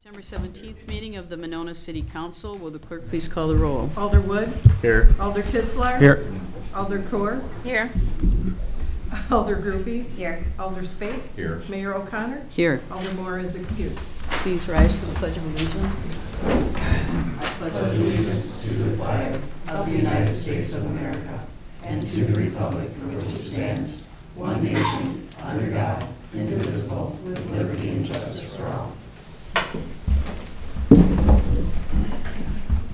September 17th meeting of the Monona City Council. Will the clerk please call the roll? Alder Wood. Here. Alder Kitzlar. Here. Alder Core. Here. Alder Groupie. Here. Alder Spate. Here. Mayor O'Connor. Here. Alder Moore is excused. Please rise for the Pledge of Allegiance. I pledge allegiance to the flag of the United States of America and to the republic for which it stands, one nation, under God, indivisible, with liberty and justice for all.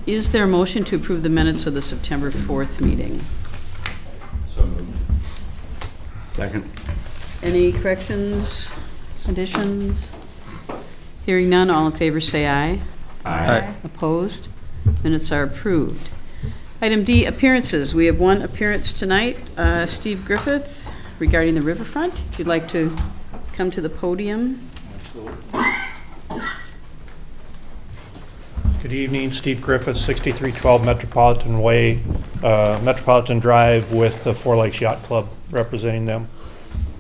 Is there a motion to approve the minutes of the September 4th meeting? So moved. Second. Any corrections, additions? Hearing none, all in favor say aye. Aye. Opposed? Minutes are approved. Item D, appearances. We have one appearance tonight, Steve Griffith, regarding the Riverfront. If you'd like to come to the podium. Good evening, Steve Griffith, 6312 Metropolitan Way, Metropolitan Drive with the Four Lakes Yacht Club representing them.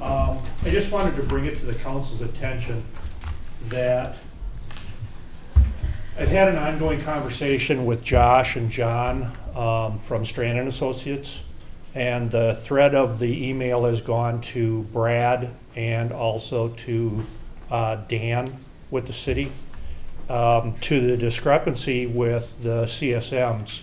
I just wanted to bring it to the council's attention that I've had an ongoing conversation with Josh and John from Strand and Associates, and the thread of the email has gone to Brad and also to Dan with the city. To the discrepancy with the CSMs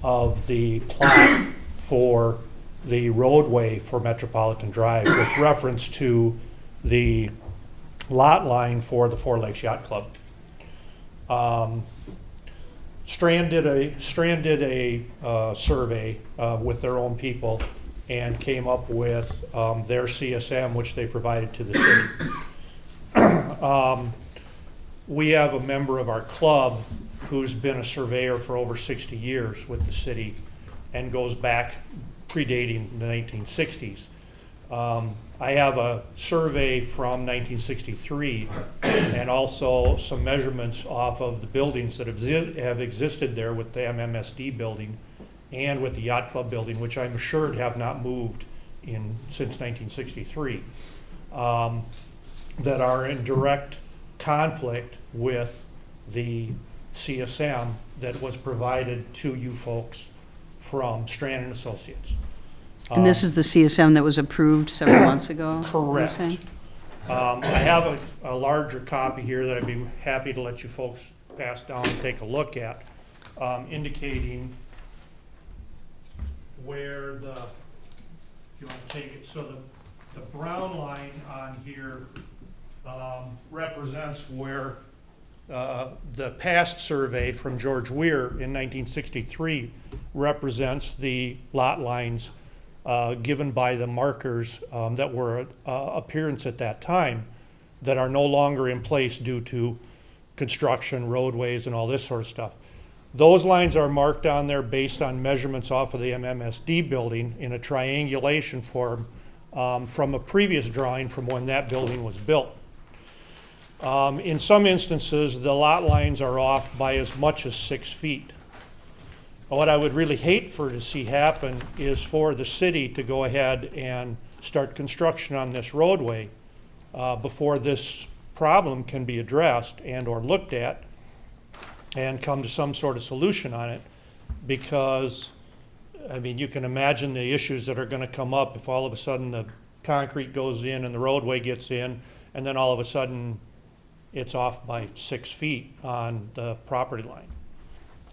of the plat for the roadway for Metropolitan Drive with reference to the lot line for the Four Lakes Yacht Club. Strand did a survey with their own people and came up with their CSM, which they provided to the city. We have a member of our club who's been a surveyor for over 60 years with the city and goes back predating the 1960s. I have a survey from 1963 and also some measurements off of the buildings that have existed there with the MMSD building and with the Yacht Club building, which I'm assured have not moved since 1963, that are in direct conflict with the CSM that was provided to you folks from Strand and Associates. And this is the CSM that was approved several months ago? you're Correct. saying? I have a larger copy here that I'd be happy to let you folks pass down and take a look at, indicating where if you want to take it, so the brown line on here represents where the past survey from George Weir in 1963 represents the lot lines given by the markers that were appearance at that time that are no longer in place due to construction, roadways, and all this sort of stuff. Those lines are marked on there based on measurements off of the MMSD building in a triangulation form from a previous drawing from when that building was built. In some instances, the lot lines are off by as much as 6 feet. What I would really hate to see happen is for the city to go ahead and start construction on this roadway before this problem can be addressed and or looked at and come to some sort of solution on it, because I mean, you can imagine the issues that are going to come up if all of a sudden the concrete goes in and the roadway gets in, and then all of a sudden it's off by 6 feet on the property line.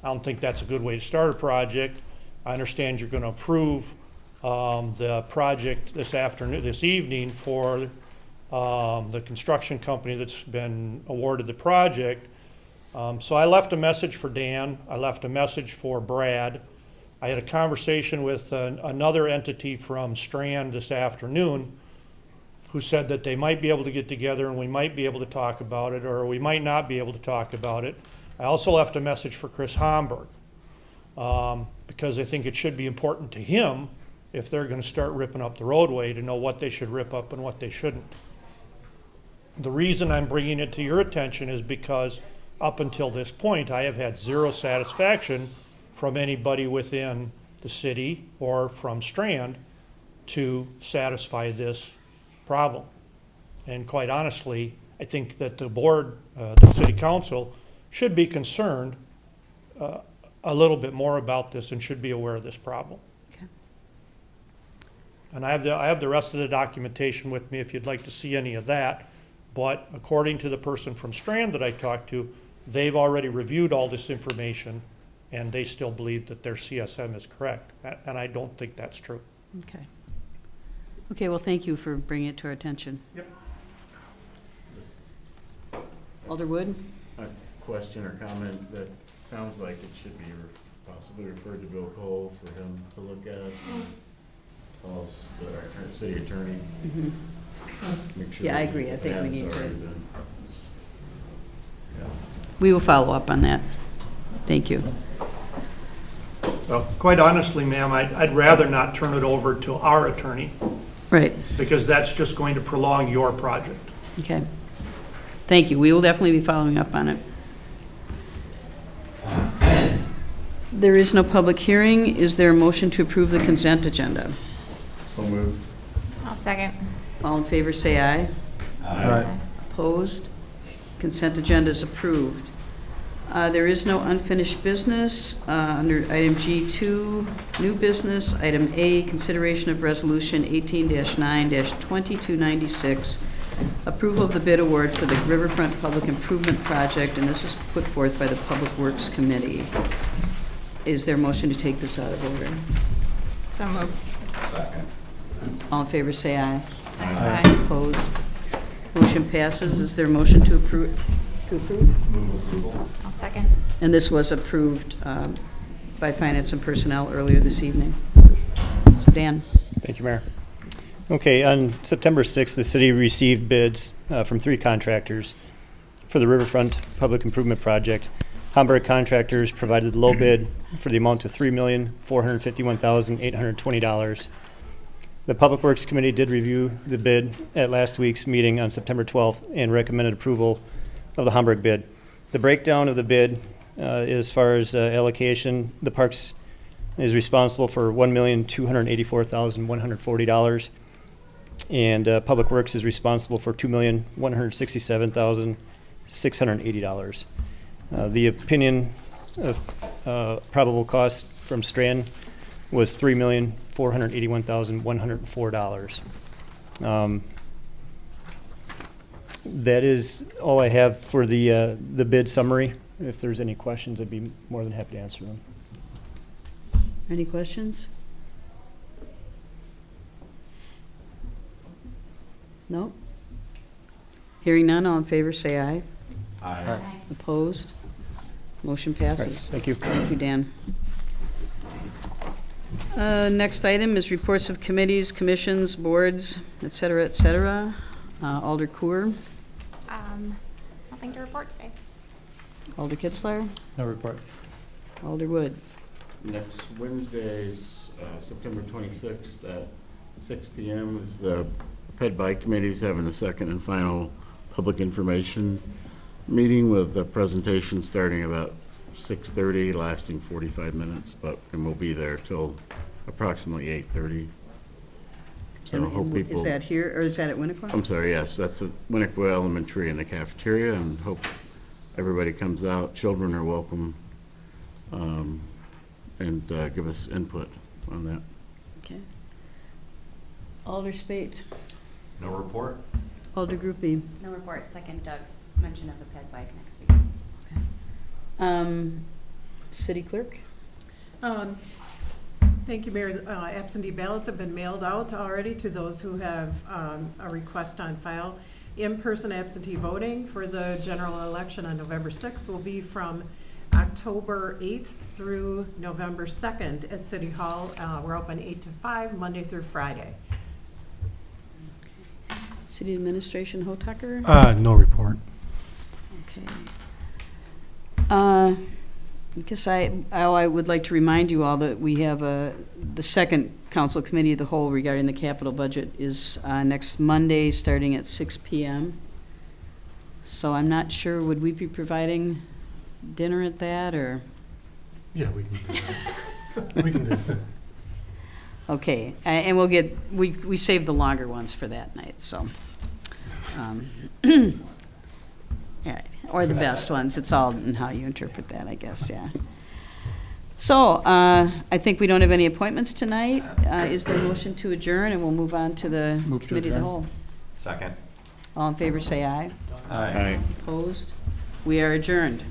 I don't think that's a good way to start a project. I understand you're going to approve the project this evening for the construction company that's been awarded the project. So I left a message for Dan. I left a message for Brad. I had a conversation with another entity from Strand this afternoon who said that they might be able to get together and we might be able to talk about it, or we might not be able to talk about it. I also left a message for Chris Homburg because I think it should be important to him, if they're going to start ripping up the roadway, to know what they should rip up and what they shouldn't. The reason I'm bringing it to your attention is because up until this point, I have had zero satisfaction from anybody within the city or from Strand to satisfy this problem. And quite honestly, I think that the board the city council should be concerned a little bit more about this and should be aware of this problem. Okay. And I have the rest of the documentation with me if you'd like to see any of that. But according to the person from Strand that I talked to, they've already reviewed all this information and they still believe that their CSM is correct. And I don't think that's true. Okay. Okay, well, thank you for bringing it to our attention. Yep. Alder Wood? A question or comment that sounds like it should be possibly referred to Bill Cole for him to look at. Tell us, our city attorney. Make sure Yeah, I that agree. I think we it need hasn't to- already been- Yeah. We will follow up on that. Thank you. Well, quite honestly, ma'am, I'd rather not turn it over to our attorney Right, because that's just going to prolong your project. okay. Thank you. We will definitely be following up on it. There is no public hearing. Is there a motion to approve the consent agenda? So moved. I'll second. All in favor, say aye. Aye. Opposed? Consent agenda is approved. There is no unfinished business. Under item G2, new business. Item A, consideration of resolution 18-9-2296, approval of the bid award for the Riverfront Public Improvement Project, and this is put forth by the Public Works Committee. Is there a motion to take this out of order? So moved. Second. All in favor, say aye. Aye. Opposed? Motion passes. Is there a motion to approve? Move approval. I'll second. And this was approved by Finance and Personnel earlier this evening. So Dan? Thank you, Mayor. Okay, on September 6th, the city received bids from 3 contractors for the Riverfront Public Improvement Project. Hamburg Contractors provided the low bid for the amount of $3,451,820. The Public Works Committee did review the bid at last week's meeting on September 12th and recommended approval of the Hamburg bid. The breakdown of the bid, as far as allocation, the Parks is responsible for $1,284,140, and Public Works is responsible for $2,167,680. The opinion of probable cost from Strand was $3,481,104. That is all I have for the bid summary. If there's any questions, I'd be more than happy to answer them. Any questions? No? Hearing none, all in favor, say aye. Aye. Opposed? Motion All right, passes. thank you. Thank you, Dan. Next item is reports of committees, commissions, boards, et cetera, et cetera. Alder Kuhr, Nothing to report today. Alder Kitzler, No report. Alder Wood. Next Wednesday's September 26th at 6 p.m. is the Ped Bike Committee's having the second and final public information meeting with a presentation starting about 6:30, lasting 45 minutes, and we'll be there till approximately 8:30. So I hope people. Is that here, or is that at Winnequa? I'm sorry, yes, that's at Winnequa Elementary in the cafeteria, and hope everybody comes out. Children are welcome, and give us input on that. Okay. Alder Spate, No report? Alder Groupie. No report, second Doug's mention of the ped bike next week. City Clerk? Thank you, Mayor. Absentee ballots have been mailed out already to those who have a request on file. In-person absentee voting for the general election on November 6th will be from October 8th through November 2nd at City Hall. We're open 8 to 5, Monday through Friday. City Administration Hotucker? No report. Okay. I guess I would like to remind you all that we have the second Council Committee of the Whole regarding the capital budget is next Monday, starting at 6 p.m. So I'm not sure, would we be providing dinner at that, or? Yeah, we can do that. We can do that. Okay, and we'll we saved the longer ones for that night, so. All right, or the best ones. It's all in how you interpret that, I guess, yeah. So, I think we don't have any appointments tonight. Is there a motion to adjourn, and we'll move on to the Move to committee of the adjourn. whole? Second. All in favor, say aye. Aye. Opposed? We are adjourned.